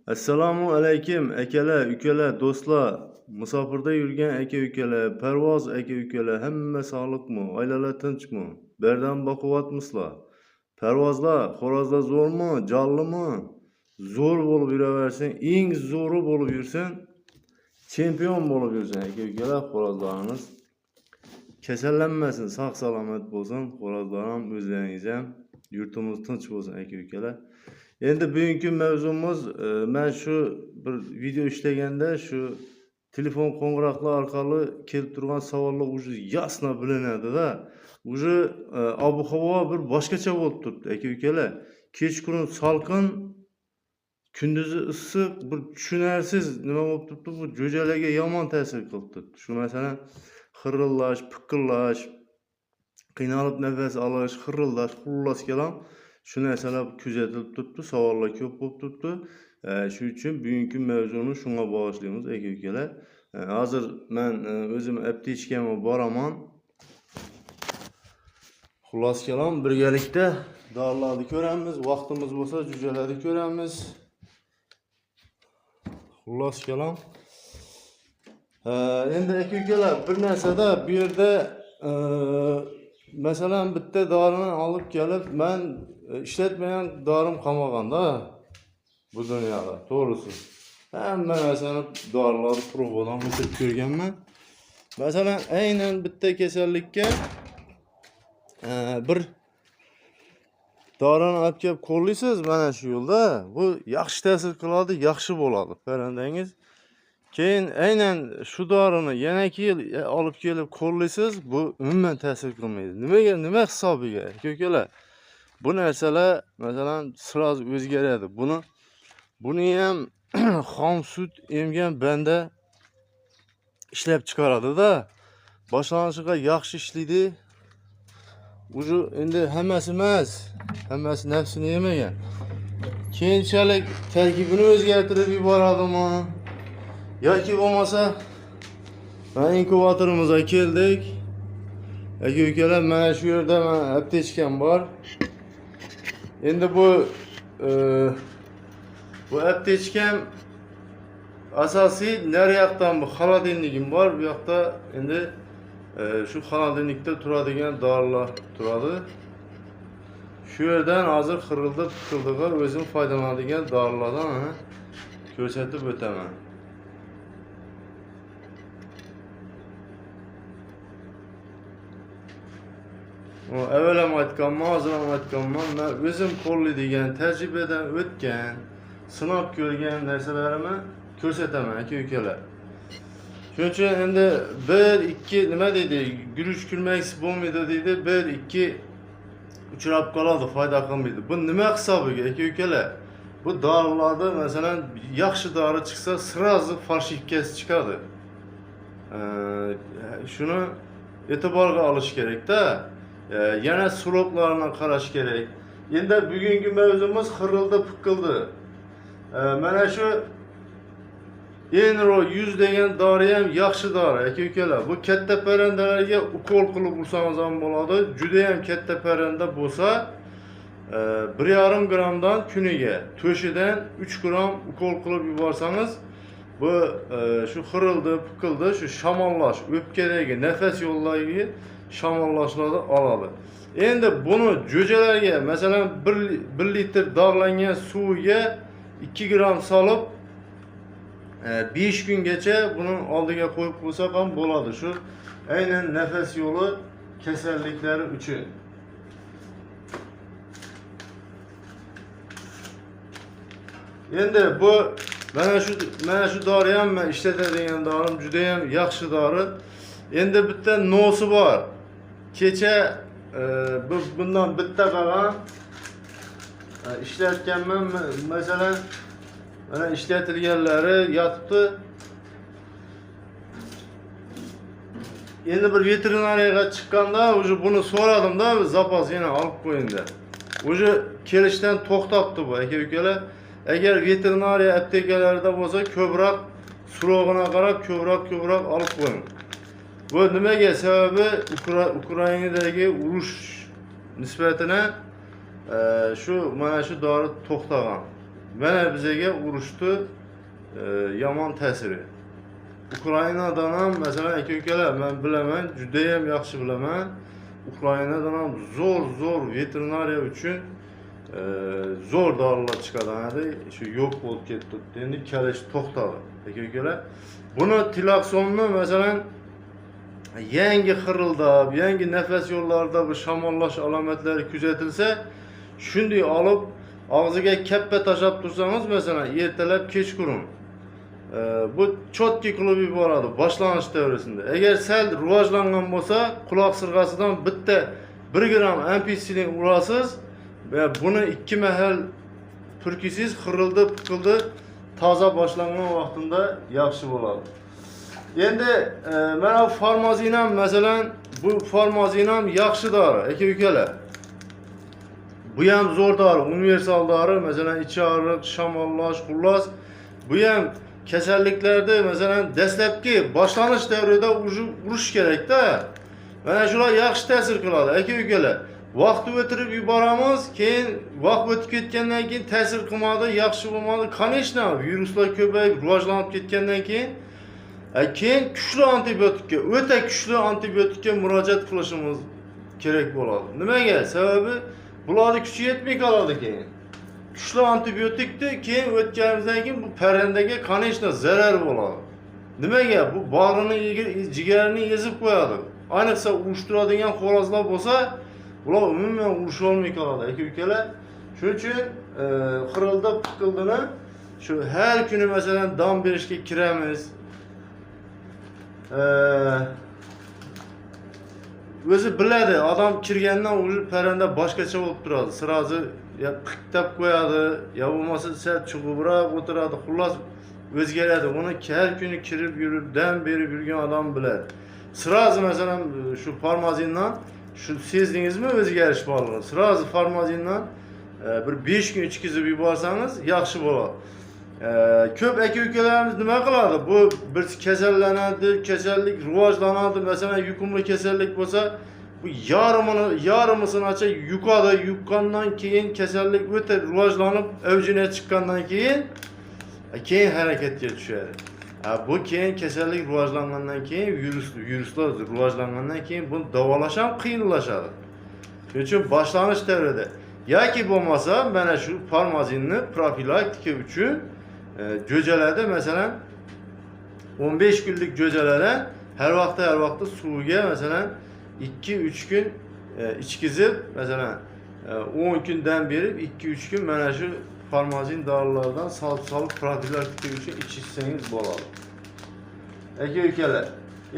Assalomu alaykum akalar, ukalar, do'stlar. Musofirda yurgan aka-ukalar, parvoz aka-ukalar, hamma sog'liqmi? Oilalar tinchmi? Berdan boqyapmisizlar? Parvozlar, xo'rozlar zo'rmi, jonlimi? Zo'r bo'lib yuraversin, eng zo'ri bo'lib yursin, chempion bo'lib yursin aka-ukalar, xo'rozlarimiz. Kasallanmasin, sog' salomat bo'lsin, xo'rozlar ham, o'zlaringiz ham, yurtimiz tinch bo'lsin aka-ukalar. Endi bugungi mavzumuz men şu bir video ishlaganda shu telefon qo'ng'iroqlar orqali kelib turgan savollar уже ясно bilinadi-da. Уже ob-havo bir boshqacha bo'lib turibdi aka-ukalar. Kechqurun salqin, kunduzi issiq, bir tushunarsiz nima bo'lib turibdi, bu jo'jalarga yomon ta'sir qilib turibdi. Shu masalan xirillash, piqirlash, qiynalib nafas olish, xirillash, xullas kalam shu narsalar kuzatilib turibdi, savollar ko'p bo'lib turibdi. Shuning uchun bugungi mavzuni shunga bag'ishlaymiz aka-ukalar. Hozir men o'zim aptechkamga boraman. Xullas kalam birgalikda dorilarni ko'ramiz, vaqtimiz bo'lsa jo'jalarni ko'ramiz. Xullas kalam. Endi aka-ukalar bir narsada bu yerda masalan bitta dorini olib kelib men ishlatmagan dorim qolmaganda bu dunyoda, to'g'risi. Hamma narsani dorilarni provadan o'tib ko'rganman. Masalan aynan bitta kasallikka bir dorini olib kelib qo'llaysiz mana shu yo'lda, bu yaxshi ta'sir qiladi, yaxshi bo'ladi. Farandangiz keyin aynan shu dorini yana olib kelib qo'llaysiz, bu umuman ta'sir qilmaydi. Nimaga, nima hisobiga aka-ukalar? Bu narsalar masalan siraz o'zgaradi. Buni ham xom sut emgan banda ishlab chiqaradi-da. Boshlanishiga yaxshi ishlaydi. Uju endi hammasi emas, hammasi nafsini yemagan. Keyinchalik tarkibini o'zgartirib yuboradimi? Yoki bo'lmasa men inkubatorimizga keldik. Aka-ukalar mana shu yerda men aptechkam bor. Endi bu aptechkam asosiy naryoqdan bu xolodilnigim bor. Bu yoqda endi shu xolodilnikda turadigan dorilar turadi. Shu yerdan hozir xirildi, piqildiga o'zim foydalanadigan dorilardan ko'rsatib o'taman. Evvel ham aytganman, hozir ham aytganman, men o'zim qo'llaydigan, tajribadan o'tgan, sinab ko'rgan narsalarimni ko'rsataman aka-ukalar. Shuning uchun endi 1-2 nima deydi, guruch kulmaksiz bo'lmaydi deydi, 1-2 uchrab qoladi, foyda qilmaydi. Bu nima hisobiga aka-ukalar? Bu dorilarda masalan yaxshi dori chiqsa, sirazi falshifkasi chiqadi. Shuni e'tiborga olish kerak-da. Yana suroklarına qarash kerak. Endi bugungi mavzumuz xirildi, piqildi. Mana shu Enro 100 degan dori ham yaxshi dori aka-ukalar. Bu katta parandalarga ukol qilib ursangiz ham bo'ladi. Juda ham katta paranda bo'lsa 1,5 gramdan kuniga to'shidan 3 gram ukol qilib yuborsangiz, bu shu xirildi, piqildi, shu shamollash, o'pkadagi nafas yo'llariga shamollashlarni oladi. Endi buni jo'jalarga masalan 1 litr dog'langan suviga 2 gram solib 5 kungacha buni oldiga qo'yib qo'ysak ham bo'ladi. Shu aynan nafas yo'li kasalliklari uchun. Endi bu mana shu dori ham men ishlatadigan dorim, juda ham yaxshi dori. Endi bitta nosi bor. Kecha bundan bitta qolgan ishlatganman. Masalan mana ishlatilganlari yotibdi. Endi bir veterinariyaga chiqqanda уже buni so'radim-da, zapas yana olib qo'ying deb. Уже kelishdan to'xtabdi bu aka-ukalar. Agar veterinariya aptekalarida bo'lsa, ko'proq surog'ina qarab, ko'proq olib qo'ying. Bu nimaga sababi? Ukrainadagi urush nisbatına şu mana shu dori to'xtagan. Mana bizaga urushni yomon ta'siri. Ukrainadan ham masalan aka-ukalar men bilaman, juda ham yaxshi bilaman. Ukrainadan ham zo'r veterinariya uchun zo'r dorilar chiqadi. Shu yo'q bo'lib ketdi. Endi kelish to'xtadi. Aka-ukalar, buni tilaksonni masalan yangi xirildab, yangi nafas yo'llarida bu shamollash alomatlari kuzatilsa, shunday olib og'ziga kappa tashab tursangiz, masalan, ertalab kechqurun bu chotki qilib yuboradi boshlanish davrasida. Agar sal rivojlangan bo'lsa, quloq sirg'asidan bitta 1 gram ampitsilin urasiz va buni 2 mahal purkisiz, xirildi, piqildi, toza boshlangan vaqtida yaxshi bo'ladi. Endi mana farmazin ham masalan, bu farmazin ham yaxshi dori, aka-ukalar. Bu ham zo'r dori, universal dori, masalan, ichi og'riq, shamollash, xullas. Bu ham kasalliklarda masalan dastlabki boshlanish davrida urish kerak-da. Mana shular yaxshi ta'sir qiladi, aka-ukalar. Vaqt o'tirib yuboramiz, keyin vaqt o'tib ketgandan keyin ta'sir qilmadi, yaxshi bo'lmadi. Конечно, viruslar ko'payib, rivojlanib ketgandan keyin kuchli antibiotikka, o'ta kuchli antibiotikka murojaat qilishimiz kerak bo'ladi. Nimaga? Sababi bularning kuchi yetmay qoladi keyin. Kuchli antibiotikni keyin o'tganimizdan keyin bu parandaga конечно zarar bo'ladi. Nimaga? Bu bag'rini, jigarini ezib qo'yadi. Ayniqsa urushtiradigan xo'rozlar bo'lsa, ular umuman urusha olmay qoladi, aka-ukalar. Shuning uchun xirilda piqildini shu har kuni masalan dam berishga kiramiz. O'zi biladi, odam kirgandan o'zi paranda boshqacha bo'lib turadi. Sirazi ya qiqtab qo'yadi, ya bo'lmasa sal chug'ibroq o'tiradi. Xullas o'zgaradi. Uni har kuni kirib yurib, dam berib yurgan odam biladi. Sirazi masalan shu farmazindan shu sezdingizmi o'zgarish borligini? Sirazi farmazindan bir 5 kun ichkizib yuborsangiz yaxshi bo'ladi. Ko'p aka-ukalarimiz nima qiladi? Bu bir kasallanadi, kasallik rivojlanadi. Masalan, yuqumli kasallik bo'lsa, bu yarmisinacha yuqadi. Yuqqandan keyin kasallik o'ta rivojlanib, avjine chiqqandan keyin harakatga tushadi. Bu keyin kasallik rivojlangandan keyin viruslar rivojlangandan keyin buni davolash ham qiyinlashadi. Shuning uchun boshlanish davrida yoki bo'lmasa mana shu farmazinni profilaktika uchun jo'jalarda masalan 15 kunlik jo'jalara har vaqtda suvga masalan 2-3 kun ichkizib, masalan 10 kundan berib 2-3 kun mana shu farmazin dorilardan solib profilaktika uchun ichsangiz bo'ladi. Aka-ukalar,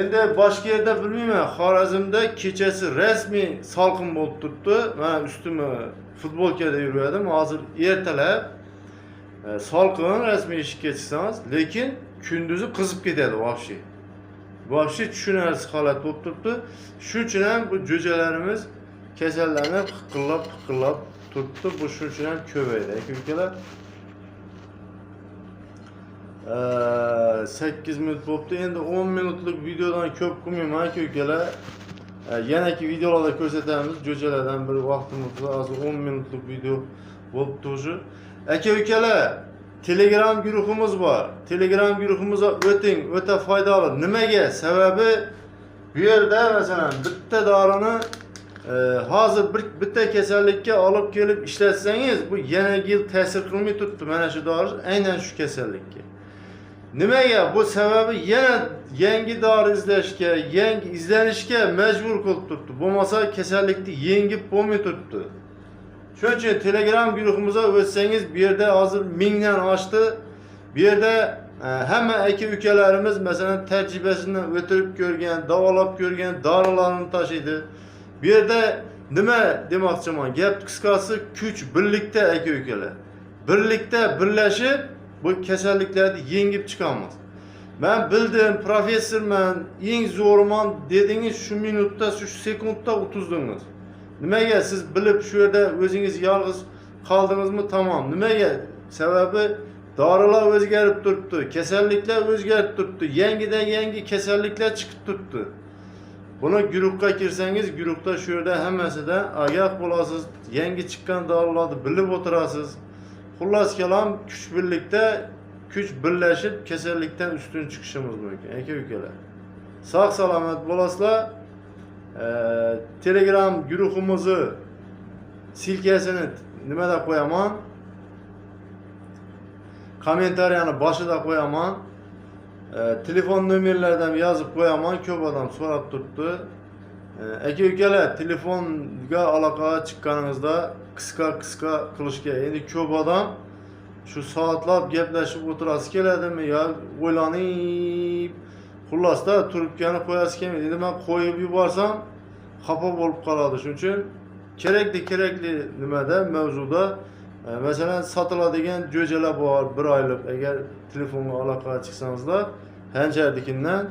endi boshqa yerda bilmayman, Xorazmda kechasi rasmiy salqin bo'lib turibdi. Mana ustimni futbolkada yurgandim. Hozir ertalab salqin rasmiy ishga chiqsangiz, lekin kunduzi qizib ketadi vobshe. Vobshe tushunarsiz holat bo'lib turibdi. Shuning uchun ham bu jo'jalarimiz kasallanib, piqillab turibdi. Bu shuning uchun ham ko'paydi, aka-ukalar. 8 minut bo'libdi. Endi 10 minutlik videodan ko'p qilmayman, aka-ukalar. Yanaki videolarda ko'rsatamiz. Jo'jalardan bir vaqtimiz bor. Hozir 10 minutlik video bo'libdi o'zi. Aka-ukalar, Telegram guruhimiz bor. Telegram guruhimizga o'ting, o'ta foydali. Nimaga? Sababi bu yerda masalan bitta dorini hozir bitta kasallikka olib kelib ishlatsangiz, bu yana yil ta'sir qilmay turibdi. Mana shu dori aynan shu kasallikka. Nimaga? Bu sababi yana yangi dori izlashga, yangi izlanishga majbur qilib turibdi. Bo'lmasa kasallikni yengib bo'lmay turibdi. Shuning uchun Telegram guruhimizga o'tsangiz, bu yerda hozir 1000 dan oshdi. Bu yerda hamma aka-ukalarimiz masalan tajribasidan o'tirib ko'rgan, davolab ko'rgan dorilarni tashiydi. Bu yerda nima demoqchiman? Gap qisqasi kuch birlikda aka-ukalar. Birlikda birlashib bu kasalliklarni yengib chiqamiz. Men bildim, professorman, eng zo'rman dedingiz, shu minutda, shu sekundda o'tizdingiz. Nimaga? Siz bilib shu yerda o'zingiz yolg'iz qoldingizmi? Tamom. Nimaga? Sababi dorilar o'zgarib turibdi, kasalliklar o'zgarib turibdi, yangidan yangi kasalliklar chiqib turibdi. Buni guruhga kirsangiz, guruhda shu yerda hammasidan ogoh bo'lasiz, yangi chiqqan dorilarni bilib o'tirasiz. Xullas kelam kuch birlikda, kuch birlashib kasallikdan ustun chiqishimiz mumkin. Aka-ukalar. Sog' salomat bo'lasizlar. Telegram guruhimizni silkasini nimada qo'yaman? Kommentariyani boshida qo'yaman. Telefon nomerlaridan yozib qo'yaman. Ko'p odam so'rab turibdi. Aka-ukalar, telefonga aloqaga chiqqaningizda qisqa qilishga. Endi ko'p odam shu soatlab gaplashib o'tirasi keladimi yo o'ylanib, xullasda turibgani qo'yasi kelmaydi. Endi men qo'yib yuborsam xafa bo'lib qoladi. Shuning uchun kerakli nimada mavzuda masalan sotiladigan jo'jalar bor, 1 oylik. Agar telefonga aloqaga chiqsangizlar, hanjardikindan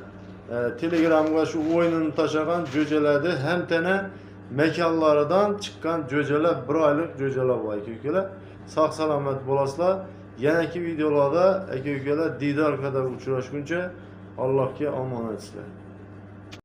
Telegramga shu o'yinini tashlagan jo'jalarni ham tana makonlaridan chiqqan jo'jalar, 1 oylik jo'jalar bor aka-ukalar. Sog' salomat bo'lasizlar. Yanagi videolarda aka-ukalar diydor qadar uchrashguncha Allohga omonat sizlar.